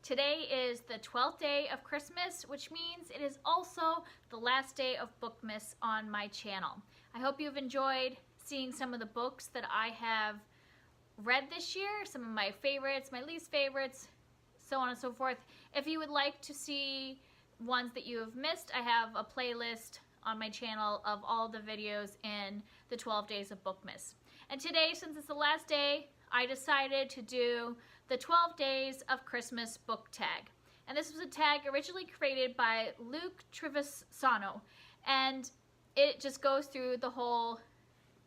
Today is the 12th day of Christmas, which means it is also the last day of Bookmas on my channel. I hope you've enjoyed seeing some of the books that I have read this year, some of my favorites, my least favorites, so on and so forth. If you would like to see ones that you have missed, I have a playlist on my channel of all the videos in the 12 days of Bookmas. And today, since it's the last day, I decided to do the 12 days of Christmas book tag. And this was a tag originally created by Luke Trevisano, and it just goes through the whole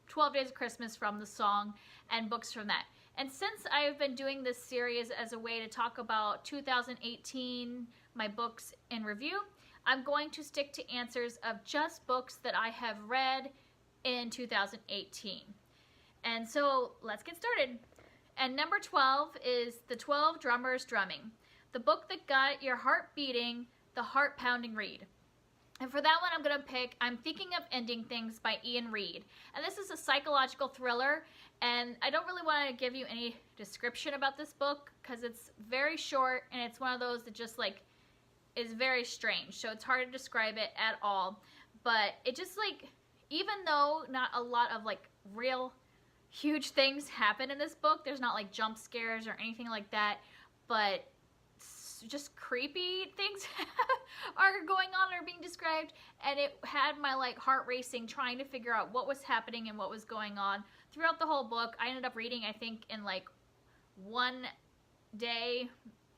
12 days of Christmas from the song and books from that. And since I've been doing this series as a way to talk about 2018, my books in review, I'm going to stick to answers of just books that I have read in 2018. And so let's get started. And number 12 is The 12 Drummers Drumming, the book that got your heart beating, the heart-pounding read. And for that one, I'm going to pick I'm Thinking of Ending Things by Ian Reid. And this is a psychological thriller, and I don't really want to give you any description about this book because it's very short, and it's one of those that just like is very strange, so it's hard to describe it at all. But it just like, even though not a lot of like real huge things happen in this book, there's not like jump scares or anything like that, but just creepy things are going on or being described, and it had my like heart racing trying to figure out what was happening and what was going on throughout the whole book. I ended up reading, I think, in like one day,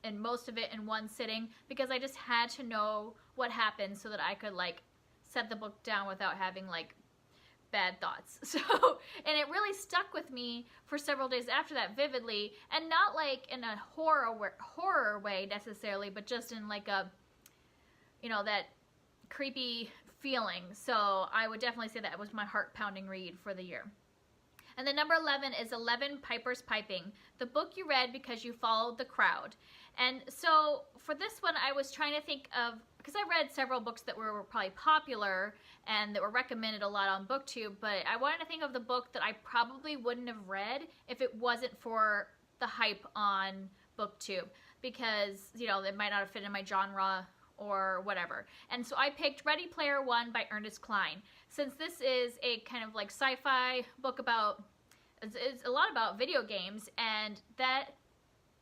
and most of it in one sitting, because I just had to know what happened so that I could like set the book down without having like bad thoughts. So, and it really stuck with me for several days after that vividly, and not like in a horror way necessarily, but just in like a, you know, that creepy feeling. So I would definitely say that was my heart-pounding read for the year. And then number 11 is 11 Pipers Pipping, the book you read because you followed the crowd. And so for this one, I was trying to think of, because I read several books that were probably popular and that were recommended a lot on BookTube, but I wanted to think of the book that I probably wouldn't have read if it wasn't for the hype on BookTube, because, you know, it might not have fit in my genre or whatever. And so I picked Ready Player One by Ernest Cline. Since this is a kind of like sci-fi book about, it's a lot about video games, and that,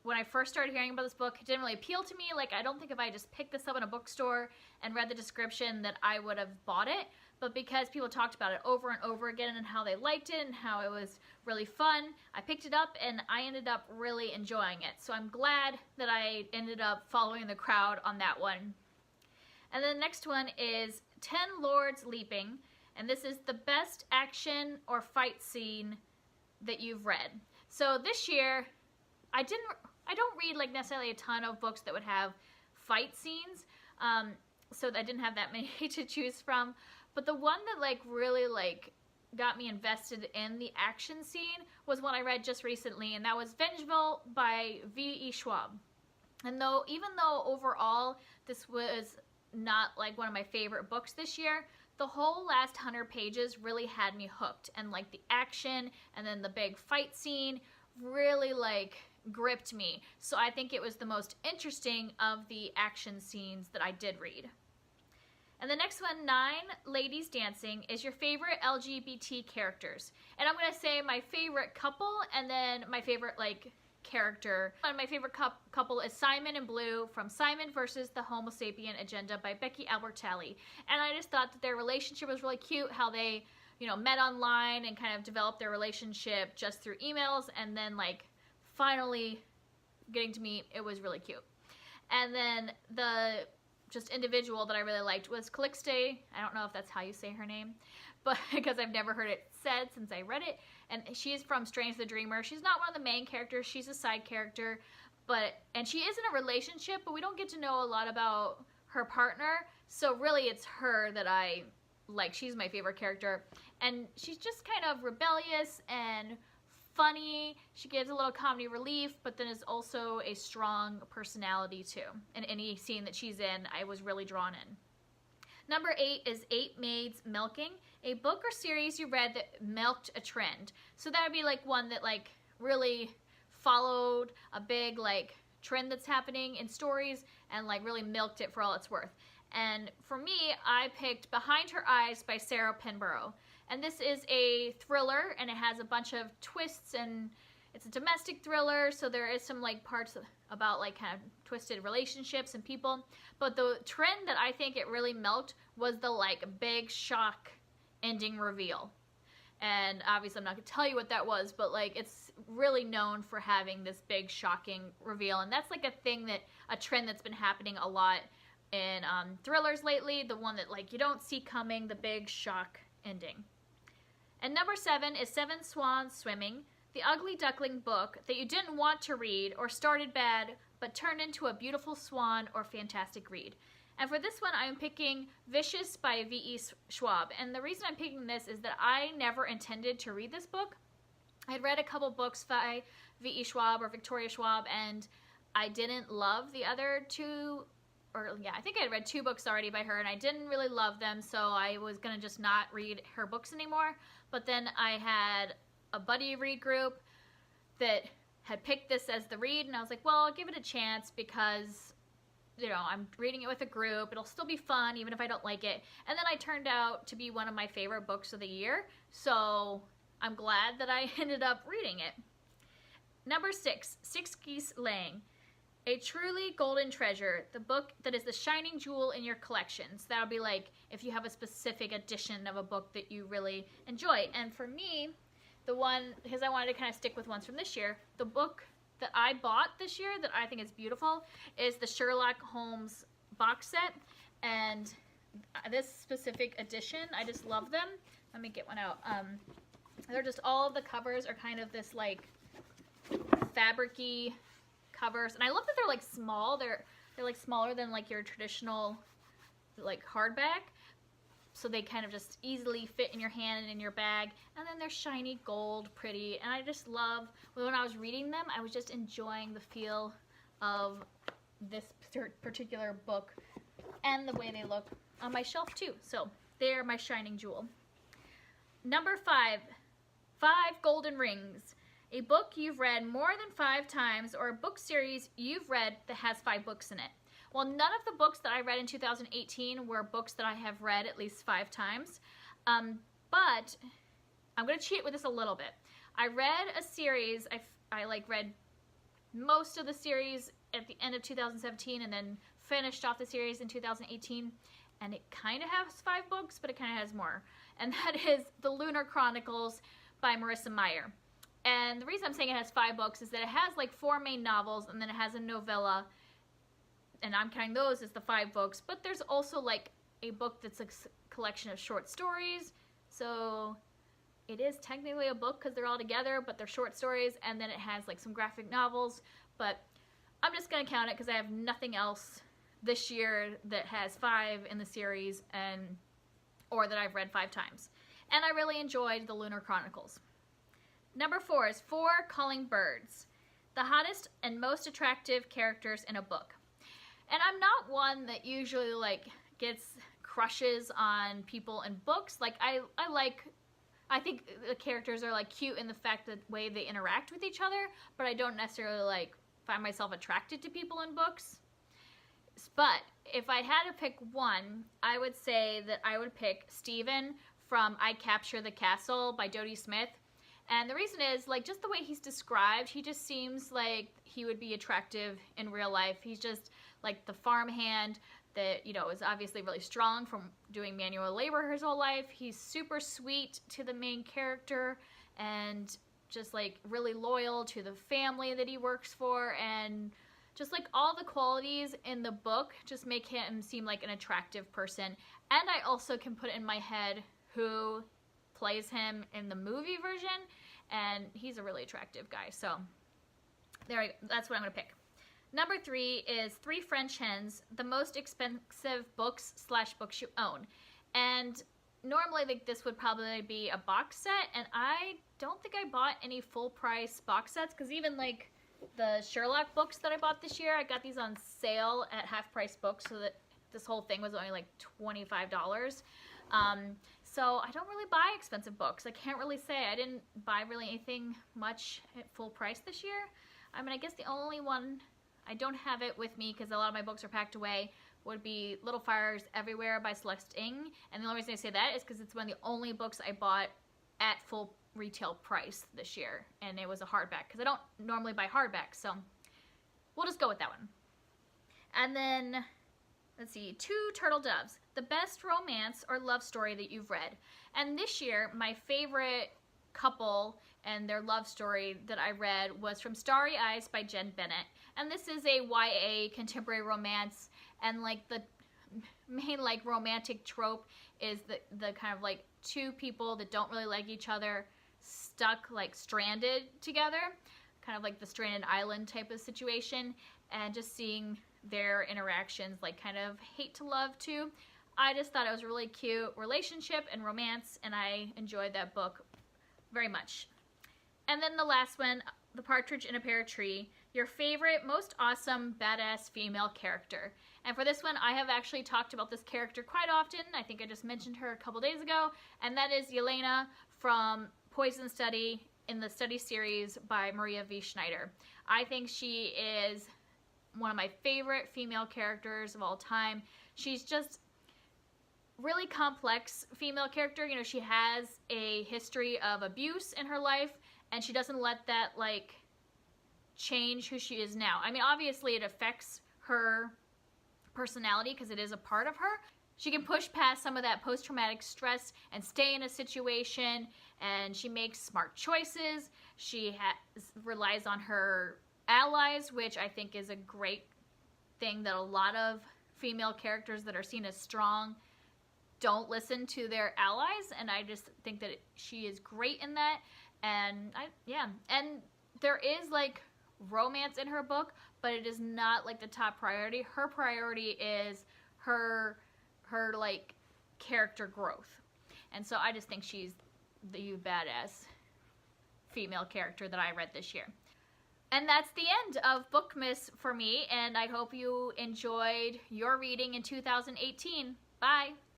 when I first started hearing about this book, it didn't really appeal to me. Like, I don't think if I just picked this up in a bookstore and read the description that I would have bought it. But because people talked about it over and over again and how they liked it and how it was really fun, I picked it up and I ended up really enjoying it. So I'm glad that I ended up following the crowd on that one. And then the next one is 10 Lords Leaping. And this is the best action or fight scene that you've read. So this year, I don't read like necessarily a ton of books that would have fight scenes, so I didn't have that many to choose from. But the one that like really like got me invested in the action scene was one I read just recently, and that was Vengeville by V.E. Schwab. And even though overall this was not like one of my favorite books this year, the whole last 100 pages really had me hooked, and like the action and then the big fight scene really like gripped me. So I think it was the most interesting of the action scenes that I did read. And the next one, 9 Ladies Dancing, is your favorite LGBT characters. And I'm going to say my favorite couple and then my favorite like character. And my favorite couple is Simon and Blue from Simon versus the Homo Sapien Agenda by Becky Albertalli. And I just thought that their relationship was really cute, how they, you know, met online and kind of developed their relationship just through emails, and then like finally getting to meet. It was really cute. And then the just individual that I really liked was Calixte. I don't know if that's how you say her name, but because I've never heard it said since I read it. And she is from Strange the Dreamer. She's not one of the main characters. She's a side character, and she is in a relationship, but we don't get to know a lot about her partner. So really it's her that I like. She's my favorite character, and she's just kind of rebellious and funny. She gives a little comedy relief, but then is also a strong personality too. In any scene that she's in, I was really drawn in. Number 8 is 8 Maids Milking, a book or series you read that milked a trend. So that would be like one that like really followed a big like trend that's happening in stories and like really milked it for all it's worth. And for me, I picked Behind Her Eyes by Sarah Pinborough. And this is a thriller, and it has a bunch of twists, and it's a domestic thriller, so there is some like parts about like kind of twisted relationships and people. But the trend that I think it really milked was the like big shock ending reveal. And obviously I'm not going to tell you what that was, but like it's really known for having this big shocking reveal. And that's like a trend that's been happening a lot in thrillers lately. The one that like you don't see coming, the big shock ending. And number 7 is Swans Swimming, the ugly duckling book that you didn't want to read or started bad, but turned into a beautiful swan or fantastic read. And for this one, I'm picking Vicious by V.E. Schwab. And the reason I'm picking this is that I never intended to read this book. I had read a couple books by V.E. Schwab or Victoria Schwab, and I didn't love the other two. I think I had read 2 books already by her, and I didn't really love them, so I was going to just not read her books anymore. But then I had a buddy read group that had picked this as the read, and I was like, well, I'll give it a chance because, you know, I'm reading it with a group. It'll still be fun, even if I don't like it. And then it turned out to be one of my favorite books of the year, so I'm glad that I ended up reading it. Number 6, Geese Laying. A truly golden treasure, the book that is the shining jewel in your collections. That would be like if you have a specific edition of a book that you really enjoy. And for me, the one, because I wanted to kind of stick with ones from this year, the book that I bought this year that I think is beautiful is the Sherlock Holmes box set. And this specific edition, I just love them. Let me get one out. They're just, all of the covers are kind of this like fabric-y covers, and I love that they're like small. They're like smaller than like your traditional like hardback, so they kind of just easily fit in your hand and in your bag. And then they're shiny gold, pretty, and I just love when I was reading them, I was just enjoying the feel of this particular book and the way they look on my shelf too. So they're my shining jewel. Number 5, 5 Golden Rings. A book you've read more than 5 times, or a book series you've read that has 5 books in it. Well, none of the books that I read in 2018 were books that I have read at least 5 times, but I'm going to cheat with this a little bit. I read a series, I read most of the series at the end of 2017 and then finished off the series in 2018, and it kind of has 5 books, but it kind of has more. And that is The Lunar Chronicles by Marissa Meyer. And the reason I'm saying it has 5 books is that it has like 4 main novels, and then it has a novella, and I'm counting those as the 5 books. But there's also like a book that's a collection of short stories, so it is technically a book because they're all together, but they're short stories. And then it has like some graphic novels, but I'm just gonna count it because I have nothing else this year that has 5 in the series, or that I've read 5 times. And I really enjoyed The Lunar Chronicles. Number 4 is 4 Calling Birds, the hottest and most attractive characters in a book. And I'm not one that usually like gets crushes on people in books. Like I think the characters are like cute in the fact that the way they interact with each other, but I don't necessarily like find myself attracted to people in books. But if I had to pick one, I would say that I would pick Stephen from I Capture the Castle by Dodie Smith. And the reason is, like, just the way he's described, he just seems like he would be attractive in real life. He's just like the farmhand that, you know, is obviously really strong from doing manual labor his whole life. He's super sweet to the main character and just like really loyal to the family that he works for, and just like all the qualities in the book just make him seem like an attractive person. And I also can put in my head who plays him in the movie version, and he's a really attractive guy. So that's what I'm gonna pick. Number 3 is 3 French Hens, the most expensive books / you own. And normally like this would probably be a box set, and I don't think I bought any full price box sets, because even like the Sherlock books that I bought this year, I got these on sale at half price books, so that this whole thing was only like $25. So I don't really buy expensive books. I can't really say. I didn't buy really anything much at full price this year. I mean, I guess the only one I don't have it with me because a lot of my books are packed away, would be Little Fires Everywhere by Celeste Ng. And the only reason I say that is because it's one of the only books I bought at full retail price this year. And it was a hardback because I don't normally buy hardbacks. So we'll just go with that one. And then, let's see, Two Turtle Doves. The best romance or love story that you've read. And this year, my favorite couple and their love story that I read was from Starry Eyes by Jen Bennett. And this is a YA contemporary romance, and like the main like romantic trope is the kind of like two people that don't really like each other stuck like stranded together, kind of like the stranded island type of situation, and just seeing their interactions like kind of hate to love too. I just thought it was a really cute relationship and romance, and I enjoyed that book very much. And then the last one, The Partridge in a Pear Tree, your favorite, most awesome, badass female character. And for this one, I have actually talked about this character quite often. I think I just mentioned her a couple days ago, and that is Yelena from Poison Study in the study series by Maria V. Schneider. I think she is one of my favorite female characters of all time. She's just really complex female character. You know, she has a history of abuse in her life, and she doesn't let that like change who she is now. I mean, obviously it affects her personality because it is a part of her. She can push past some of that post-traumatic stress and stay in a situation, and she makes smart choices. She relies on her allies, which I think is a great thing that a lot of female characters that are seen as strong don't listen to their allies, and I just think that she is great in that. And and there is like romance in her book, but it is not like the top priority. Her priority is her like character growth, and so I just think she's the badass female character that I read this year. And that's the end of Bookmas for me, and I hope you enjoyed your reading in 2018. Bye!